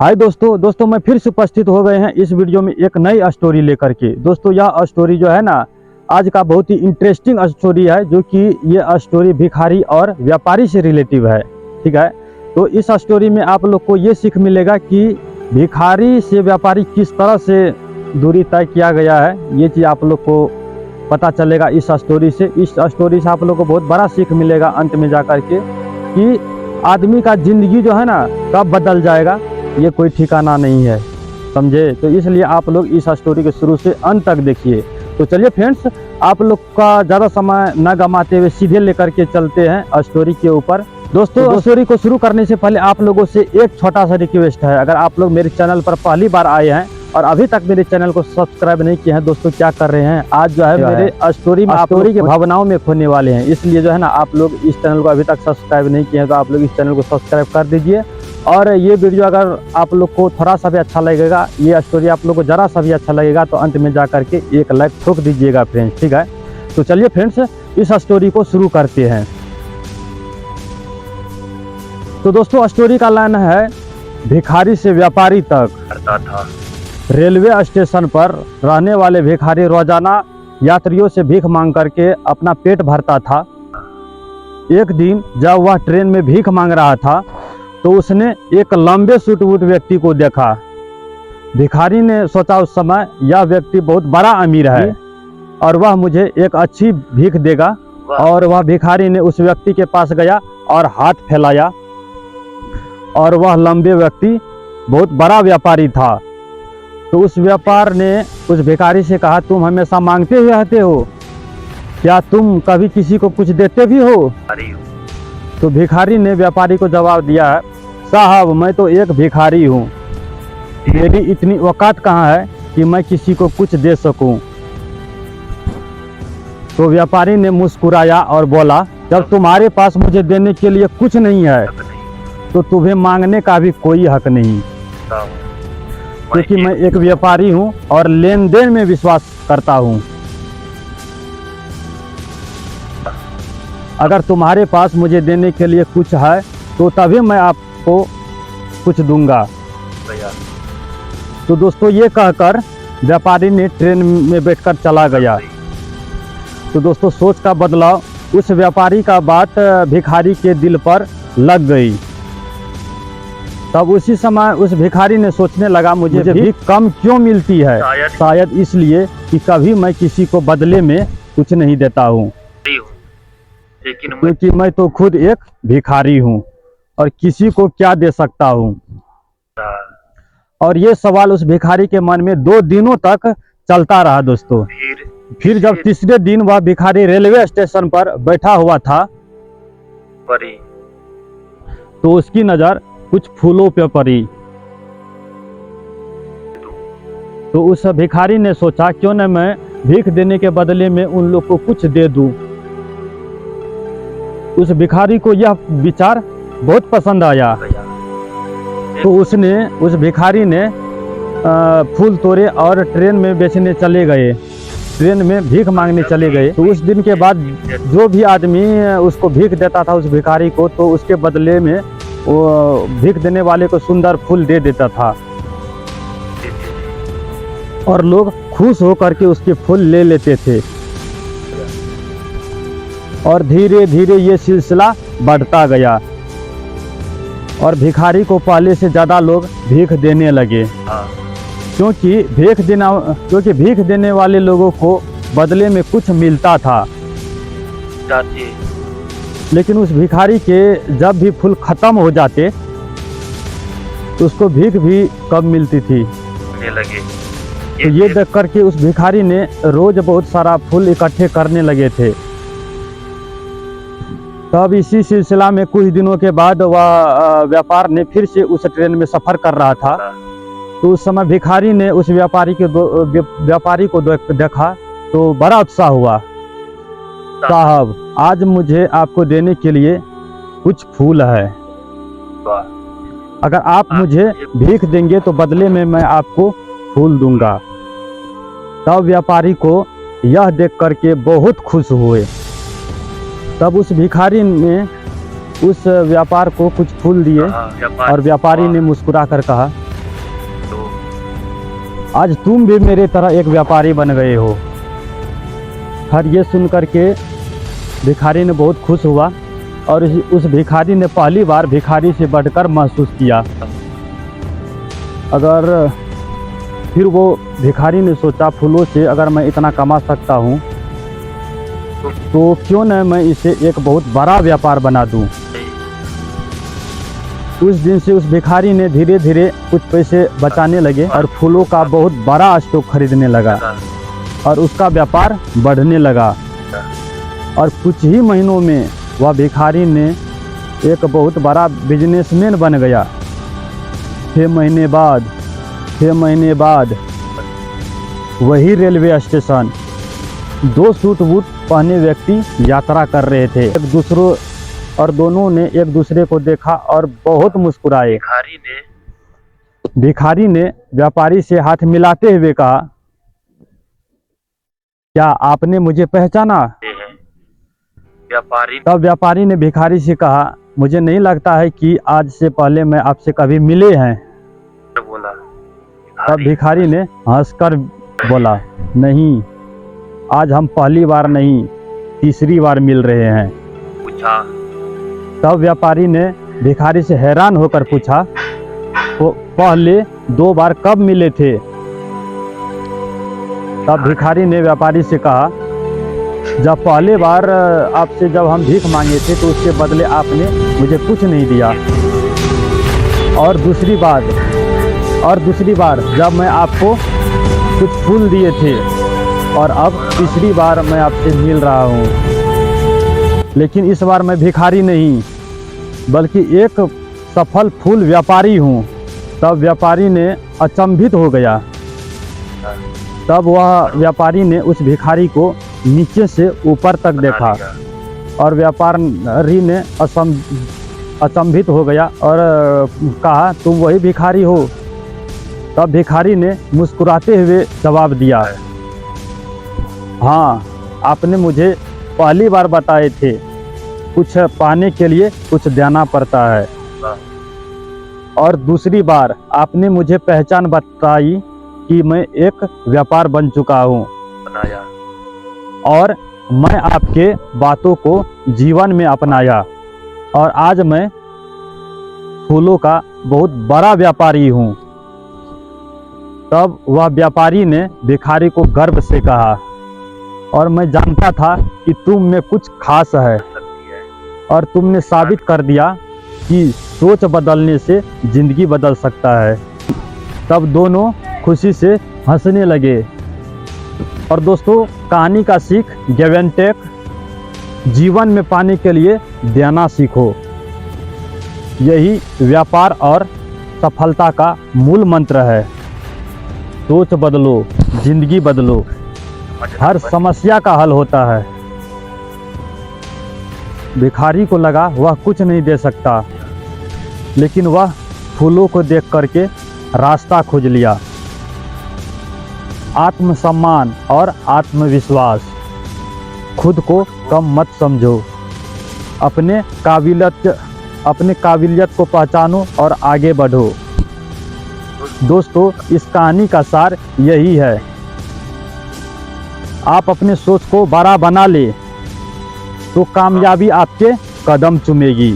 हाय दोस्तों मैं फिर से उपस्थित हो गए हैं इस वीडियो में एक नई स्टोरी लेकर के। दोस्तों यह स्टोरी जो है ना आज का बहुत ही इंटरेस्टिंग स्टोरी है, जो कि ये स्टोरी भिखारी और व्यापारी से रिलेटिव है। ठीक है, तो इस स्टोरी में आप लोग को ये सीख मिलेगा कि भिखारी से व्यापारी किस तरह से दूरी तय किया गया है। ये चीज़ आप लोग को पता चलेगा इस स्टोरी से। इस स्टोरी से आप लोग को बहुत बड़ा सीख मिलेगा अंत में जा कर के कि आदमी का ज़िंदगी जो है ना कब बदल जाएगा ये कोई ठिकाना नहीं है, समझे। तो इसलिए आप लोग इस स्टोरी के शुरू से अंत तक देखिए। तो चलिए फ्रेंड्स, आप लोग का ज़्यादा समय न गंवाते हुए सीधे लेकर के चलते हैं स्टोरी के ऊपर। दोस्तों स्टोरी को शुरू करने से पहले आप लोगों से एक छोटा सा रिक्वेस्ट है। अगर आप लोग मेरे चैनल पर पहली बार आए हैं और अभी तक मेरे चैनल को सब्सक्राइब नहीं किए हैं, दोस्तों क्या कर रहे हैं, आज जो है मेरे स्टोरी में स्टोरी की भावनाओं में खोने वाले हैं। इसलिए जो है ना आप लोग इस चैनल को अभी तक सब्सक्राइब नहीं किए हैं तो आप लोग इस चैनल को सब्सक्राइब कर दीजिए। और ये वीडियो अगर आप लोग को थोड़ा सा भी अच्छा लगेगा, ये स्टोरी आप लोग को ज़रा सा भी अच्छा लगेगा तो अंत में जा करके एक लाइक ठोक दीजिएगा फ्रेंड्स। ठीक है, तो चलिए फ्रेंड्स इस स्टोरी को शुरू करते हैं। तो दोस्तों स्टोरी का लाइन है, भिखारी से व्यापारी तक। रेलवे स्टेशन पर रहने वाले भिखारी रोजाना यात्रियों से भीख मांग करके अपना पेट भरता था। एक दिन जब वह ट्रेन में भीख मांग रहा था तो उसने एक लंबे सूट-बूट व्यक्ति को देखा। भिखारी ने सोचा उस समय यह व्यक्ति बहुत बड़ा अमीर है और वह मुझे एक अच्छी भीख देगा। और वह भिखारी ने उस व्यक्ति के पास गया और हाथ फैलाया और वह लंबे व्यक्ति बहुत बड़ा व्यापारी था। तो उस व्यापार ने उस भिखारी से कहा, तुम हमेशा मांगते ही रहते हो, क्या तुम कभी किसी को कुछ देते भी हो? तो भिखारी ने व्यापारी को जवाब दिया है, साहब मैं तो एक भिखारी हूँ, मेरी इतनी औकात कहाँ है कि मैं किसी को कुछ दे सकूं। तो व्यापारी ने मुस्कुराया और बोला, जब तुम्हारे पास मुझे देने के लिए कुछ नहीं है तो तुम्हें मांगने का भी कोई हक नहीं, क्योंकि मैं एक व्यापारी हूँ और लेन देन में विश्वास करता हूँ। अगर तुम्हारे पास मुझे देने के लिए कुछ है तो तभी मैं आपको कुछ दूंगा। तो दोस्तों ये कहकर व्यापारी ने ट्रेन में बैठकर चला गया। तो दोस्तों सोच का बदलाव, उस व्यापारी का बात भिखारी के दिल पर लग गई। तब उसी समय उस भिखारी ने सोचने लगा, मुझे भीख कम क्यों मिलती है? शायद इसलिए कि कभी मैं किसी को बदले में कुछ नहीं देता हूँ, क्योंकि मैं तो खुद एक भिखारी हूँ और किसी को क्या दे सकता हूँ। और ये सवाल उस भिखारी के मन में 2 दिनों तक चलता रहा। दोस्तों फिर जब तीसरे दिन वह भिखारी रेलवे स्टेशन पर बैठा हुआ था तो उसकी नज़र कुछ फूलों पे पड़ी। तो उस भिखारी ने सोचा, क्यों न मैं भीख देने के बदले में उन लोग को कुछ दे दूं। उस भिखारी को यह विचार बहुत पसंद आया। तो उस भिखारी ने फूल तोड़े और ट्रेन में बेचने चले गए, ट्रेन में भीख मांगने चले गए। तो उस दिन के बाद जो भी आदमी उसको भीख देता था उस भिखारी को, तो उसके बदले में वो भीख देने वाले को सुंदर फूल दे देता था और लोग खुश होकर के उसके फूल ले लेते थे। और धीरे धीरे ये सिलसिला बढ़ता गया और भिखारी को पहले से ज़्यादा लोग भीख देने लगे, क्योंकि भीख देने वाले लोगों को बदले में कुछ मिलता था। लेकिन उस भिखारी के जब भी फूल खत्म हो जाते तो उसको भीख भी कम मिलती थी। तो ये देख करके उस भिखारी ने रोज बहुत सारा फूल इकट्ठे करने लगे थे। तब इसी सिलसिला में कुछ दिनों के बाद वह व्यापार ने फिर से उस ट्रेन में सफ़र कर रहा था। तो उस समय भिखारी ने उस व्यापारी को देखा तो बड़ा उत्साह हुआ, साहब आज मुझे आपको देने के लिए कुछ फूल है, अगर आप मुझे भीख देंगे तो बदले में मैं आपको फूल दूंगा। तब व्यापारी को यह देख करके बहुत खुश हुए। तब उस भिखारी ने उस व्यापार को कुछ फूल दिए और व्यापारी ने मुस्कुरा कर कहा, आज तुम भी मेरे तरह एक व्यापारी बन गए हो। हर ये सुन कर के भिखारी ने बहुत खुश हुआ और उस भिखारी ने पहली बार भिखारी से बढ़कर महसूस किया। अगर फिर वो भिखारी ने सोचा, फूलों से अगर मैं इतना कमा सकता हूँ तो क्यों न मैं इसे एक बहुत बड़ा व्यापार बना दूँ। उस दिन से उस भिखारी ने धीरे धीरे कुछ पैसे बचाने लगे और फूलों का बहुत बड़ा स्टॉक खरीदने लगा और उसका व्यापार बढ़ने लगा। और कुछ ही महीनों में वह भिखारी ने एक बहुत बड़ा बिजनेसमैन बन गया। 6 महीने बाद वही रेलवे स्टेशन 2 सूट बूट पहने व्यक्ति यात्रा कर रहे थे। दोनों ने एक दूसरे को देखा और बहुत मुस्कुराए। भिखारी ने व्यापारी से हाथ मिलाते हुए कहा, क्या आपने मुझे पहचाना? तब व्यापारी ने भिखारी से कहा, मुझे नहीं लगता है कि आज से पहले मैं आपसे कभी मिले हैं। तब भिखारी ने हंसकर बोला, नहीं, आज हम पहली बार नहीं, तीसरी बार मिल रहे हैं। तब व्यापारी ने भिखारी से हैरान होकर पूछा, तो पहले 2 बार कब मिले थे? तब भिखारी ने व्यापारी से कहा, जब पहले बार आपसे जब हम भीख मांगे थे तो उसके बदले आपने मुझे कुछ नहीं दिया, और दूसरी बार जब मैं आपको कुछ फूल दिए थे, और अब तीसरी बार मैं आपसे मिल रहा हूँ। लेकिन इस बार मैं भिखारी नहीं बल्कि एक सफल फूल व्यापारी हूँ। तब व्यापारी ने अचंभित हो गया। तब वह व्यापारी ने उस भिखारी को नीचे से ऊपर तक देखा और व्यापारी ने अचंभित हो गया और कहा, तुम वही भिखारी हो? तब भिखारी ने मुस्कुराते हुए जवाब दिया, हाँ, आपने मुझे पहली बार बताए थे, कुछ पाने के लिए कुछ देना पड़ता है। और दूसरी बार आपने मुझे पहचान बताई कि मैं एक व्यापार बन चुका हूँ और मैं आपके बातों को जीवन में अपनाया और आज मैं फूलों का बहुत बड़ा व्यापारी हूँ। तब वह व्यापारी ने भिखारी को गर्व से कहा, और मैं जानता था कि तुम में कुछ खास है और तुमने साबित कर दिया कि सोच बदलने से जिंदगी बदल सकता है। तब दोनों खुशी से हंसने लगे। और दोस्तों, कहानी का सीख गिव एंड टेक, जीवन में पाने के लिए देना सीखो। यही व्यापार और सफलता का मूल मंत्र है। सोच बदलो, जिंदगी बदलो, हर समस्या का हल होता है। भिखारी को लगा वह कुछ नहीं दे सकता, लेकिन वह फूलों को देख करके रास्ता खोज लिया। आत्मसम्मान और आत्मविश्वास, खुद को कम मत समझो, अपने काबिलियत को पहचानो और आगे बढ़ो। दोस्तों, इस कहानी का सार यही है, आप अपने सोच को बड़ा बना ले तो कामयाबी आपके कदम चूमेगी।